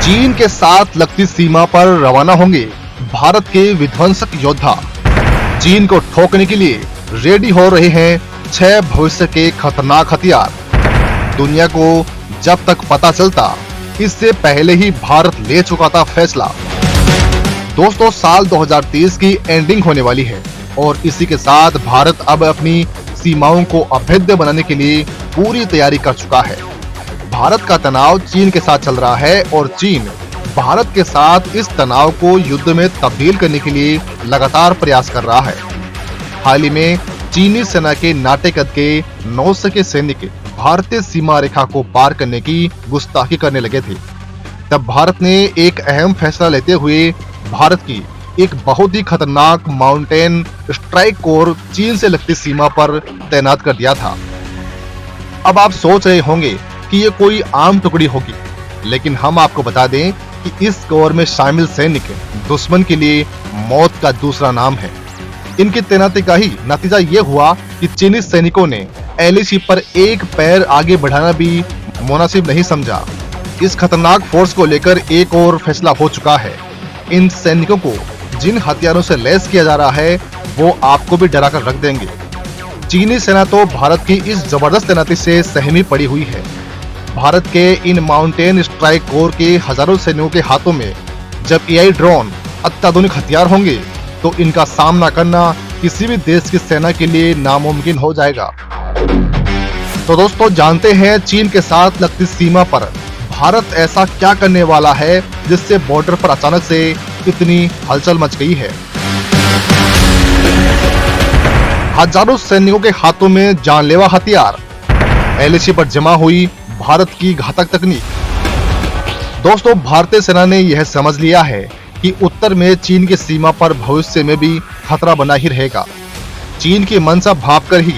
चीन के साथ लगती सीमा पर रवाना होंगे भारत के विध्वंसक योद्धा। चीन को ठोकने के लिए रेडी हो रहे हैं 6 भविष्य के खतरनाक हथियार। दुनिया को जब तक पता चलता, इससे पहले ही भारत ले चुका था फैसला। दोस्तों, साल 2023 की एंडिंग होने वाली है और इसी के साथ भारत अब अपनी सीमाओं को अभेद्य बनाने के लिए पूरी तैयारी कर चुका है। भारत का तनाव चीन के साथ चल रहा है और चीन भारत के साथ इस तनाव को युद्ध में तब्दील करने के लिए लगातार प्रयास कर रहा है। हाल ही में चीनी सेना के नाटे कद के नौसेना के सैनिक भारतीय सीमा रेखा को पार करने की गुस्ताखी करने लगे थे। तब भारत ने एक अहम फैसला लेते हुए भारत की एक बहुत ही खतरनाक माउंटेन स्ट्राइक कोर चीन से लगती सीमा पर तैनात कर दिया था। अब आप सोच रहे होंगे कि ये कोई आम टुकड़ी होगी, लेकिन हम आपको बता दें कि इस कोर में शामिल सैनिक दुश्मन के लिए मौत का दूसरा नाम है। इनकी तैनाती का ही नतीजा ये हुआ कि चीनी सैनिकों ने एलएसी पर एक पैर आगे बढ़ाना भी मुनासिब नहीं समझा। इस खतरनाक फोर्स को लेकर एक और फैसला हो चुका है। इन सैनिकों को जिन हथियारों से लैस किया जा रहा है, वो आपको भी डरा कर रख देंगे। चीनी सेना तो भारत की इस जबरदस्त तैनाती से सहमी पड़ी हुई है। भारत के इन माउंटेन स्ट्राइक कोर के हजारों सैनिकों के हाथों में जब एआई ड्रोन अत्याधुनिक हथियार होंगे, तो इनका सामना करना किसी भी देश की सेना के लिए नामुमकिन हो जाएगा। तो दोस्तों, जानते हैं चीन के साथ लगती सीमा पर भारत ऐसा क्या करने वाला है जिससे बॉर्डर पर अचानक से इतनी हलचल मच गई है। हजारों सैनिकों के हाथों में जानलेवा हथियार, एलएसी पर जमा हुई भारत की घातक तकनीक। दोस्तों, भारतीय सेना ने यह समझ लिया है कि उत्तर में चीन की सीमा पर भविष्य में भी खतरा बना ही रहेगा। चीन की मंशा भांपकर ही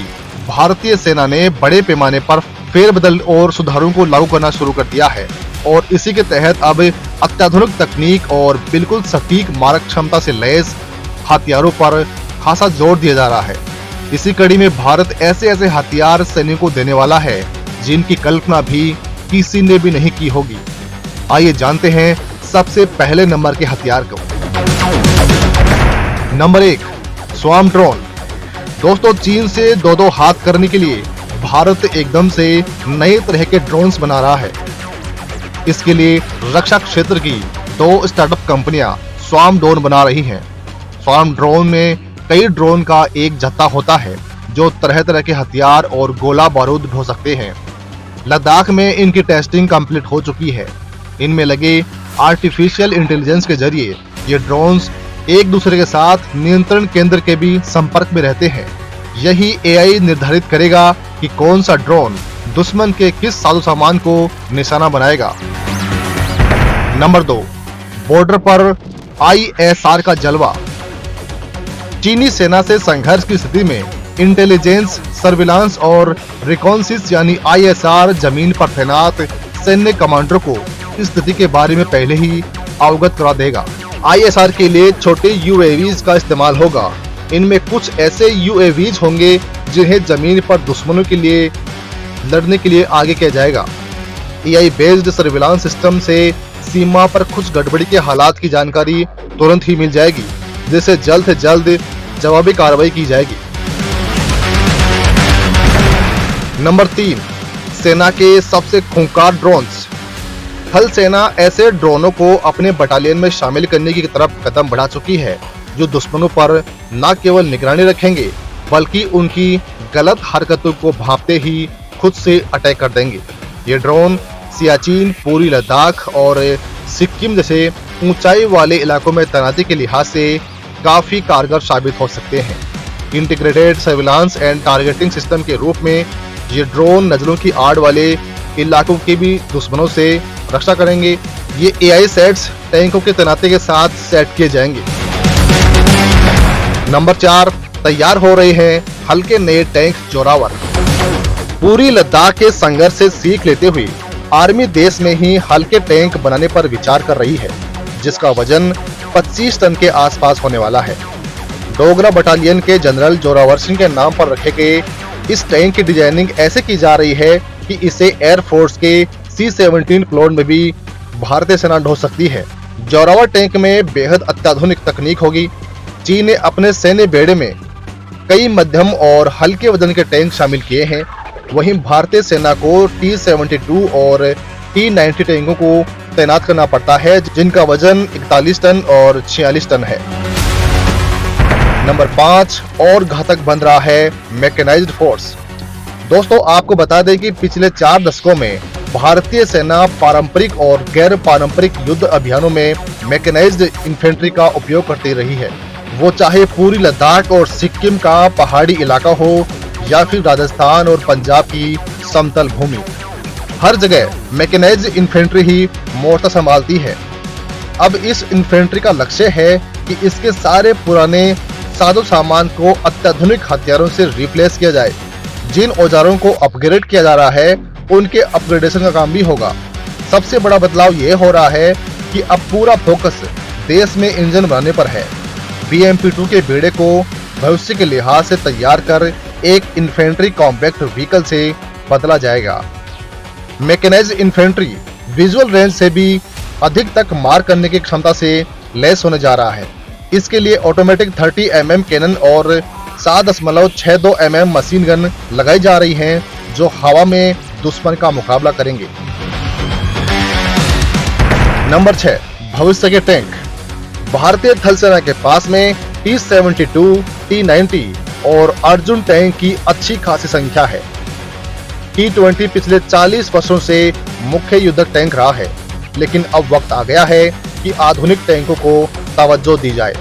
भारतीय सेना ने बड़े पैमाने पर फेरबदल और सुधारों को लागू करना शुरू कर दिया है और इसी के तहत अब अत्याधुनिक तकनीक और बिल्कुल सटीक मारक क्षमता से लैस हथियारों पर खासा जोर दिया जा रहा है। इसी कड़ी में भारत ऐसे हथियार सैनिकों को देने वाला है जिनकी कल्पना भी किसी ने भी नहीं की होगी। आइए जानते हैं सबसे पहले नंबर के हथियार को। Number 1, swarm drone. दोस्तों, चीन से दो हाथ करने के लिए भारत एकदम से नए तरह के ड्रोन्स बना रहा है। इसके लिए रक्षा क्षेत्र की 2 स्टार्टअप कंपनियां स्वार्म ड्रोन बना रही हैं। स्वार्म ड्रोन में कई ड्रोन का एक जत्था होता है जो तरह तरह के हथियार और गोला बारूद ढो सकते हैं। लद्दाख में इनकी टेस्टिंग कंप्लीट हो चुकी है। इनमें लगे आर्टिफिशियल इंटेलिजेंस के जरिए ये ड्रोन्स एक दूसरे के साथ नियंत्रण केंद्र के भी संपर्क में रहते हैं। यही एआई निर्धारित करेगा कि कौन सा ड्रोन दुश्मन के किस साजो सामान को निशाना बनाएगा। नंबर 2, बॉर्डर पर आईएसआर का जलवा। चीनी सेना से संघर्ष की स्थिति में इंटेलिजेंस, सर्विलांस और रिकॉन्सिस यानी आईएसआर जमीन पर तैनात सैन्य कमांडरों को इस स्थिति के बारे में पहले ही अवगत करा देगा। आईएसआर के लिए छोटे यूएवीज का इस्तेमाल होगा। इनमें कुछ ऐसे यूएवीज होंगे जिन्हें जमीन पर दुश्मनों के लिए लड़ने के लिए आगे किया जाएगा। एआई बेस्ड सर्विलांस सिस्टम से सीमा पर कुछ गड़बड़ी के हालात की जानकारी तुरंत ही मिल जाएगी, जिससे जल्द से जल्द जवाबी कार्रवाई की जाएगी। नंबर 3, सेना के सबसे खूंखार ड्रोन्स। थल सेना ऐसे ड्रोनों को अपने बटालियन में शामिल करने की तरफ कदम बढ़ा चुकी है जो दुश्मनों पर न केवल निगरानी रखेंगे बल्कि उनकी गलत हरकतों को भांपते ही खुद से अटैक कर देंगे। ये ड्रोन सियाचिन, पूरी लद्दाख और सिक्किम जैसे ऊंचाई वाले इलाकों में तैनाती के लिहाज से काफी कारगर साबित हो सकते हैं। Integrated surveillance and targeting system के रूप में ये ड्रोन नजरों की आड़ वाले इलाकों के भी दुश्मनों से रक्षा करेंगे। ये एआई सेट्स टैंकों की तैनाती के साथ सेट किए जाएंगे। नंबर 4, तैयार हो रहे हैं हल्के नए टैंक जोरावर। पूरी लद्दाख के संघर्ष से सीख लेते हुए आर्मी देश में ही हल्के टैंक बनाने पर विचार कर रही है, जिसका वजन 25 टन के आसपास होने वाला है। डोगरा बटालियन के जनरल जोरावर सिंह के नाम पर रखे गए इस टैंक की डिजाइनिंग ऐसे की जा रही है कि इसे एयरफोर्स के C-17 प्लॉट में भी भारतीय सेना ढो सकती है। जोरावर टैंक में बेहद अत्याधुनिक तकनीक होगी। चीन ने अपने सैन्य बेड़े में कई मध्यम और हल्के वजन के टैंक शामिल किए हैं। वहीं भारतीय सेना को T-72 और T-90 टैंकों को तैनात करना पड़ता है, जिनका वजन 41 टन और 46 टन है। नंबर 5 और घातक बन रहा है मैकेनाइज्ड फोर्स। दोस्तों, आपको बता दें कि पिछले 4 दशकों में भारतीय सेना पारंपरिक और गैर पारंपरिक युद्ध अभियानों में मैकेनाइज्ड इन्फेंट्री का उपयोग करती रही है। वो चाहे पूरी लद्दाख और सिक्किम का पहाड़ी इलाका हो या फिर राजस्थान और पंजाब की समतल भूमि, हर जगह मैकेनाइज्ड इन्फेंट्री ही मोर्चा संभालती है। अब इस इन्फेंट्री का लक्ष्य है कि इसके सारे पुराने साजो सामान को अत्याधुनिक हथियारों से रिप्लेस किया जाए। जिन औजारों को अपग्रेड किया जा रहा है उनके अपग्रेडेशन का काम भी होगा। सबसे बड़ा बदलाव ये हो रहा है कि अब पूरा फोकस देश में इंजन बनाने पर है। BMP-2 के बेड़े को भविष्य के लिहाज से तैयार कर एक इन्फेंट्री कॉम्पैक्ट व्हीकल से बदला जाएगा। मैकेनाइज्ड इन्फेंट्री विजुअल रेंज से भी अधिक तक मार करने की क्षमता से लैस होने जा रहा है। इसके लिए ऑटोमेटिक 30 mm कैनन और 7.62 mm मशीन गन लगाई जा रही हैं, जो हवा में दुश्मन का मुकाबला करेंगे। नंबर 6, भविष्य के टैंक। भारतीय थल सेना के पास में T-72, T-90 और अर्जुन टैंक की अच्छी खासी संख्या है। T-20 पिछले 40 वर्षों से मुख्य युद्धक टैंक रहा है, लेकिन अब वक्त आ गया है कि आधुनिक टैंकों को तवज्जो दी जाए।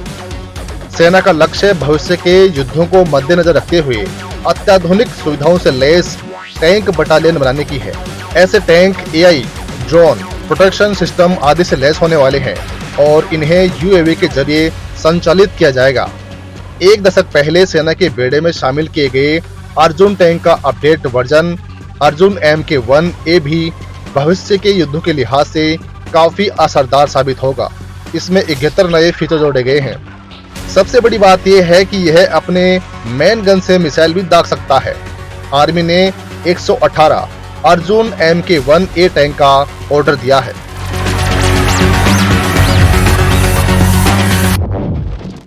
सेना का लक्ष्य भविष्य के युद्धों को मद्देनजर रखते हुए अत्याधुनिक सुविधाओं से लैस टैंक बटालियन बनाने की है। ऐसे tank AI, drone, protection system आदि से लैस होने वाले हैं और इन्हें UAV के जरिए संचालित किया जाएगा। 1 दशक पहले सेना के बेड़े में शामिल किए गए अर्जुन टैंक का अपडेट वर्जन अर्जुन MK-1A भी भविष्य के युद्धों के लिहाज से काफी असरदार साबित होगा। इसमें 71 नए फीचर जोड़े गए हैं। सबसे बड़ी बात यह है कि यह अपने मेन गन से मिसाइल भी दाग सकता है। आर्मी ने 118 अर्जुन MK-1A टैंक का ऑर्डर दिया है।